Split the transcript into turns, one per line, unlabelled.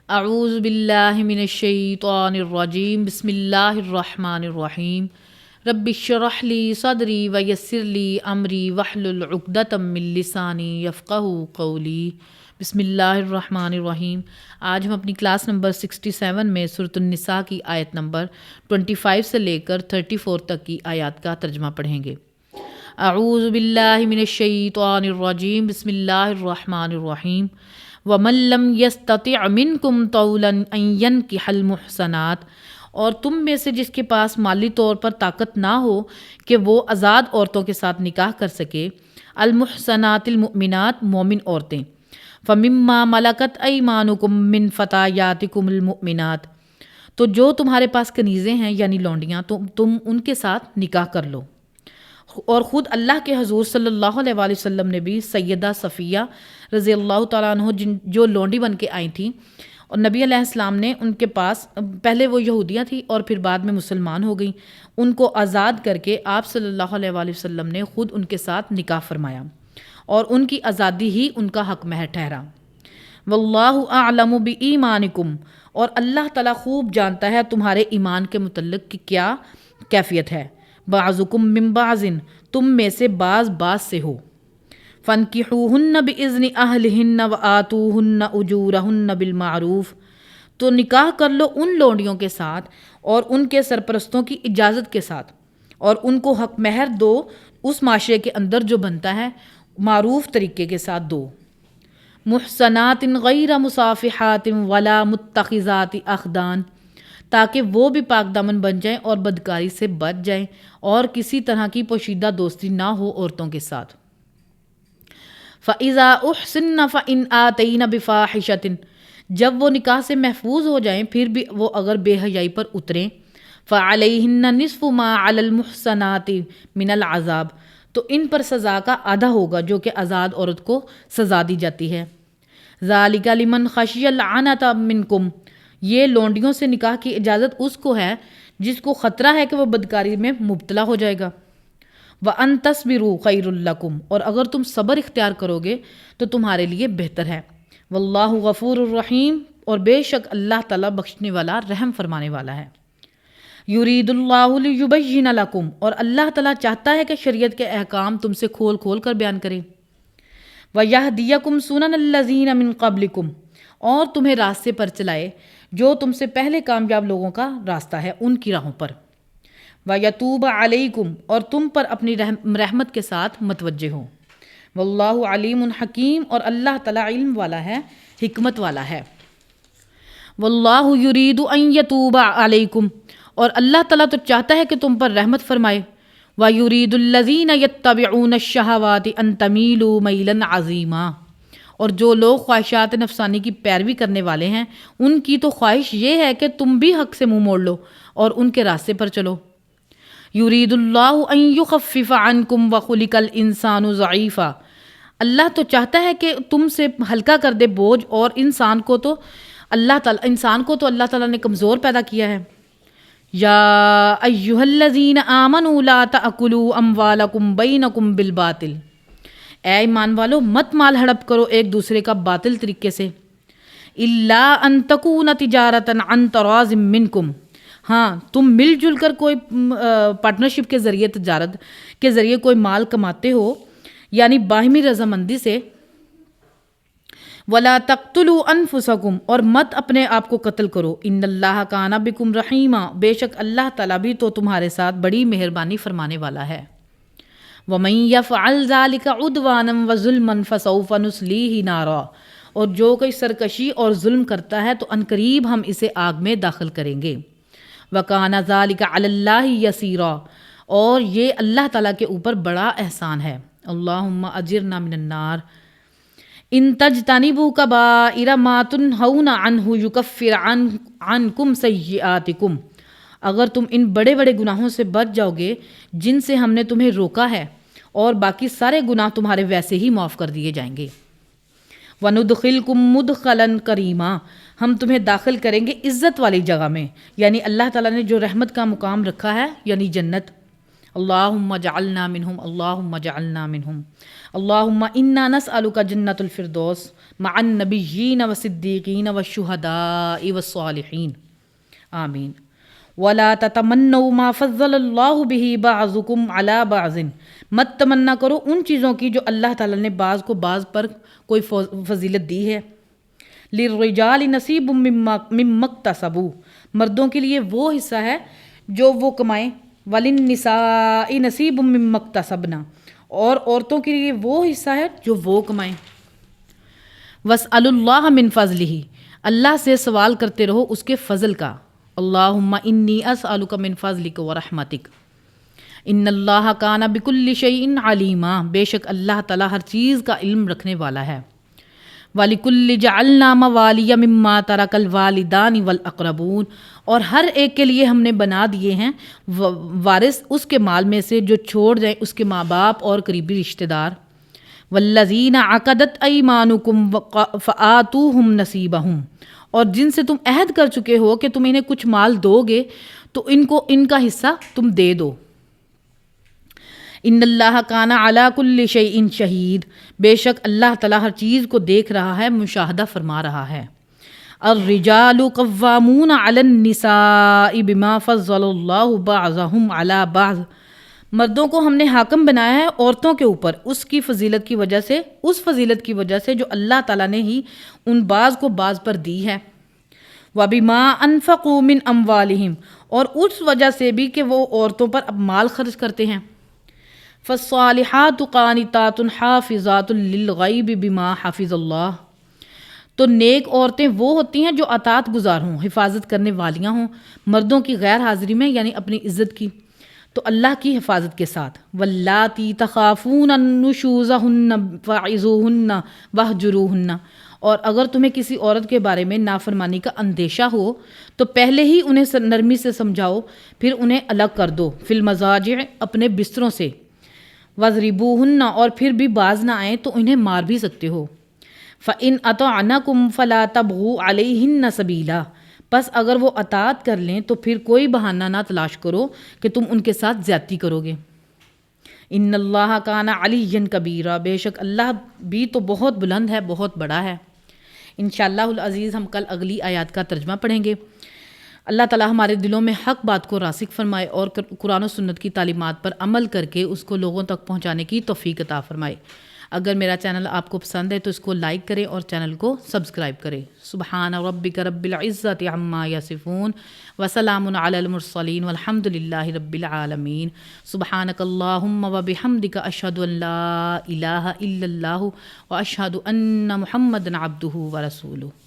اعوذ باللہ من الشیطان الرجیم بسم اللہ الرحمن الرحیم رب اشرح لی صدری ویسر لی امری واحلل عقدۃ من لسانی یفقہوا قولی۔ بسم اللہ الرحمن الرحیم۔ آج ہم اپنی کلاس نمبر 67 میں سورۃ النساء کی آیت نمبر 25 سے لے کر 34 تک کی آیات کا ترجمہ پڑھیں گے۔ اعوذ باللہ من الشیطان الرجیم بسم اللہ الرحمن الرحیم۔ وَمَن لَّمْ يَسْتَطِعْ مِنْكُمْ طَوْلًا أَن يَنكِحَ الْمُحْصَنَاتِ، اور تم میں سے جس کے پاس مالی طور پر طاقت نہ ہو کہ وہ آزاد عورتوں کے ساتھ نکاح کر سکے، المحصنات المؤمنات مومن عورتیں، فَمِمَّا مَلَكَتْ أَيْمَانُكُم مِّن فَتَيَاتِكُمُ الْمُؤْمِنَاتِ، تو جو تمہارے پاس کنیزیں ہیں یعنی لونڈیاں، تم ان کے ساتھ نکاح کر لو۔ اور خود اللہ کے حضور صلی اللہ علیہ وآلہ وسلم نے بھی سیدہ صفیہ رضی اللہ تعالیٰ عنہ جو لونڈی بن کے آئی تھیں، اور نبی علیہ السلام نے ان کے پاس، پہلے وہ یہودیاں تھیں اور پھر بعد میں مسلمان ہو گئیں، ان کو آزاد کر کے آپ صلی اللہ علیہ وآلہ وسلم نے خود ان کے ساتھ نکاح فرمایا، اور ان کی آزادی ہی ان کا حق مہر ٹھہرا۔ واللہ اعلم بایمانکم، اور اللہ تعالیٰ خوب جانتا ہے تمہارے ایمان کے متعلق کہ کیا کیفیت ہے۔ بعضکم من بعض، تم میں سے بعض سے ہو۔ فانکحوہن باذن اہلہن وآتوہن اجورہن بالمعروف، تو نکاح کر لو ان لونڈیوں کے ساتھ اور ان کے سرپرستوں کی اجازت کے ساتھ، اور ان کو حق مہر دو اس معاشرے کے اندر جو بنتا ہے، معروف طریقے کے ساتھ دو۔ محصنات غیر مصافحات ولا متخذات اخدان، تاکہ وہ بھی پاک دامن بن جائیں اور بدکاری سے بچ جائیں، اور کسی طرح کی پوشیدہ دوستی نہ ہو عورتوں کے ساتھ۔ فَإِذَا أُحْسِنَّ فَإِنْ آتَيْنَ بِفَاحِشَةٍ، جب وہ نکاح سے محفوظ ہو جائیں پھر بھی وہ اگر بے حیائی پر اتریں، فَعَلَيْهِنَّ نِصْفُ مَا عَلَى الْمُحْصَنَاتِ مِنَ الْعَذَابِ، تو ان پر سزا کا آدھا ہوگا جو کہ آزاد عورت کو سزا دی جاتی ہے۔ ذَلِكَ لِمَنْ خَشِيَ الْعَنَتَ مِنْكُمْ، یہ لونڈیوں سے نکاح کی اجازت اس کو ہے جس کو خطرہ ہے کہ وہ بدکاری میں مبتلا ہو جائے گا۔ وَأَن تَصْبِرُوا خَيْرٌ لَكُمْ، اور اگر تم صبر اختیار کرو گے تو تمہارے لیے بہتر ہے۔ وَاللَّهُ غَفُورٌ الرحیم، اور بے شک اللہ تعالیٰ بخشنے والا رحم فرمانے والا ہے۔ یرید اللہ لیبین لکم، اور اللہ تعالیٰ چاہتا ہے کہ شریعت کے احکام تم سے کھول کھول کر بیان کرے۔ وَیہدیکم سنن الذین من قبلکم، اور تمہیں راستے پر چلائے جو تم سے پہلے کامیاب لوگوں کا راستہ ہے، ان کی راہوں پر۔ وَیتوب علیکم، اور تم پر اپنی رحمت کے ساتھ متوجہ ہو۔ واللہ علیم حکیم، اور اللہ تعالیٰ علم والا ہے، حکمت والا ہے۔ واللہ یرید ان یتوب علیکم، اور اللہ تعالیٰ تو چاہتا ہے کہ تم پر رحمت فرمائے۔ وَیُرِیدُ الَّذِینَ یَتَّبِعُونَ الشَّہَوَاتِ أَن تَمِیلُوا مَیْلًا عَظِیمًا، اور جو لوگ خواہشات نفسانی کی پیروی کرنے والے ہیں ان کی تو خواہش یہ ہے کہ تم بھی حق سے منہ موڑ لو اور ان کے راستے پر چلو۔ یرید اللہ ان یخفف عنکم وخلق الانسان ضعیفا، اللہ تو چاہتا ہے کہ تم سے ہلکا کر دے بوجھ، اور انسان کو تو اللہ تعالیٰ نے کمزور پیدا کیا ہے۔ یا ایھا الذین آمنوا لا تأکلوا اموالکم بینکم بالباطل، اے ایمان والو مت مال ہڑپ کرو ایک دوسرے کا باطل طریقے سے۔ الا ان تکون تجارتا عن تراض منکم، ہاں تم مل جل کر کوئی پارٹنرشپ کے ذریعے، تجارت کے ذریعے کوئی مال کماتے ہو، یعنی باہمی رضامندی سے۔ ولا تقتلوا انفسکم، اور مت اپنے آپ کو قتل کرو۔ ان اللہ کان بکم رحیما، بے شک اللہ تعالیٰ بھی تو تمہارے ساتھ بڑی مہربانی فرمانے والا ہے۔ وَمَن يَفْعَلْ ذَلِكَ عُدْوَانًا وَظُلْمًا فَسَوْفَ نُصْلِيهِ نَارًا، اور جو کوئی سرکشی اور ظلم کرتا ہے تو عنقریب ہم اسے آگ میں داخل کریں گے۔ وَكَانَ ذَلِكَ عَلَى اللَّهِ يَسِيرًا، اور یہ اللہ تعالیٰ کے اوپر بڑا احسان ہے۔ اللہم اجرنا من النار۔ ان تجتنبوا کبائر ما تنہون عنہ یکفر عنکم سیئاتکم، اگر تم ان بڑے بڑے گناہوں سے بچ جاؤ گے جن سے ہم نے تمہیں روکا ہے، اور باقی سارے گناہ تمہارے ویسے ہی معاف کر دیے جائیں گے۔ وَنُدْخِلْكُمْ مُدْخَلًا کریما، ہم تمہیں داخل کریں گے عزت والی جگہ میں، یعنی اللہ تعالیٰ نے جو رحمت کا مقام رکھا ہے یعنی جنت۔ اللہم اجعلنا منہم اللہم اجعلنا منہم اللہم انا نسألک جنت الفردوس مع النبیین والصدیقین والشہداء والصالحین آمین۔ وَلَا تَتَمَنَّوْا مَا فَضَّلَ اللَّهُ بِهِ بَعْضُكُمْ عَلَى بَعْضٍ، مت تمنا کرو ان چیزوں کی جو اللہ تعالیٰ نے بعض کو بعض پر کوئی فضیلت دی ہے۔ لِلرِّجَالِ نَصِيبٌ مِّمَّا اكْتَسَبُوا، مردوں کے لیے وہ حصہ ہے جو وہ کمائیں، وَلِلنِّسَاءِ نَصِيبٌ مِّمَّا اكْتَسَبْنَا، اور عورتوں کے لیے وہ حصہ ہے جو وہ کمائیں۔ وَاسْأَلُوا اللَّهَ مِن فَضْلِهِ، اللہ سے سوال کرتے رہو اس کے فضل کا۔ اللہم انی اسألک من فضلک ورحمتک ان اللہ کان بکل شیء علیما، بے شک اللہ تعالیٰ ہر چیز کا علم رکھنے والا ہے۔ وَلِكُلِّ جَعَلْنَا مَوَالِيَ مِمَّا تَرَكَ الْوَالِدَانِ وَالْأَقْرَبُونَ، اور ہر ایک کے لیے ہم نے بنا دیے ہیں وارث اس کے مال میں سے جو چھوڑ جائیں اس کے ماں باپ اور قریبی رشتہ دار۔ وَالَّذِينَ عَقَدَتْ أَيْمَانُكُمْ فَآتُوهُمْ نَصِيبَهُمْ، اور جن سے تم عہد کر چکے ہو کہ تم انہیں کچھ مال دو گے تو ان کو ان کا حصہ تم دے دو۔ ان اللہ کان علی کل شیء شہید، بے شک اللہ تعالیٰ ہر چیز کو دیکھ رہا ہے، مشاہدہ فرما رہا ہے۔ الرجال قوامون علی النساء بما فضل اللہ بعضهم علی بعض، مردوں کو ہم نے حاکم بنایا ہے عورتوں کے اوپر اس فضیلت کی وجہ سے جو اللہ تعالیٰ نے ہی ان بعض کو بعض پر دی ہے۔ وَبِمَا أَنفَقُوا مِنْ أَمْوَالِهِمْ، اور اس وجہ سے بھی کہ وہ عورتوں پر اب مال خرچ کرتے ہیں۔ فَالصَّالِحَاتُ قَانِتَاتٌ حَافِظَاتٌ لِلْغَيْبِ بِمَا حَفِظَ اللَّهُ، تو نیک عورتیں وہ ہوتی ہیں جو اطاعت گزار ہوں، حفاظت کرنے والیاں ہوں مردوں کی غیر حاضری میں، یعنی اپنی عزت کی، تو اللہ کی حفاظت کے ساتھ۔ وَاللَّاتِي تَخَافُونَ نُشُوزَهُنَّ فَعِظُوهُنَّ وَاهْجُرُوهُنَّ، اور اگر تمہیں کسی عورت کے بارے میں نافرمانی کا اندیشہ ہو تو پہلے ہی انہیں نرمی سے سمجھاؤ، پھر انہیں الگ کر دو، فی المضاجع، اپنے بستروں سے۔ وَاضْرِبُوهُنَّ، اور پھر بھی باز نہ آئیں تو انہیں مار بھی سکتے ہو۔ فَإِنْ أَطَعْنَكُمْ فَلَا تَبْغُوا عَلَيْهِنَّ سَبِيلًا، پس اگر وہ اطاعت کر لیں تو پھر کوئی بہانہ نہ تلاش کرو کہ تم ان کے ساتھ زیادتی کرو گے۔ ان اللہ کان علیٰ کبیرا، بے شک اللہ بھی تو بہت بلند ہے، بہت بڑا ہے۔ انشاءاللہ العزیز ہم کل اگلی آیات کا ترجمہ پڑھیں گے۔ اللہ تعالیٰ ہمارے دلوں میں حق بات کو راسخ فرمائے اور قرآن و سنت کی تعلیمات پر عمل کر کے اس کو لوگوں تک پہنچانے کی توفیق عطا فرمائے۔ اگر میرا چینل آپ کو پسند ہے تو اس کو لائک کریں اور چینل کو سبسکرائب کریں۔ سبحان ربک رب العزت عما یصفون وسلام علی المرسلین والحمد للہ رب العالمین۔ سبحانک اللہم وبحمدک، اشہد ان لا الہ الا اللہ واشہد ان محمدا عبدہ ورسولہ۔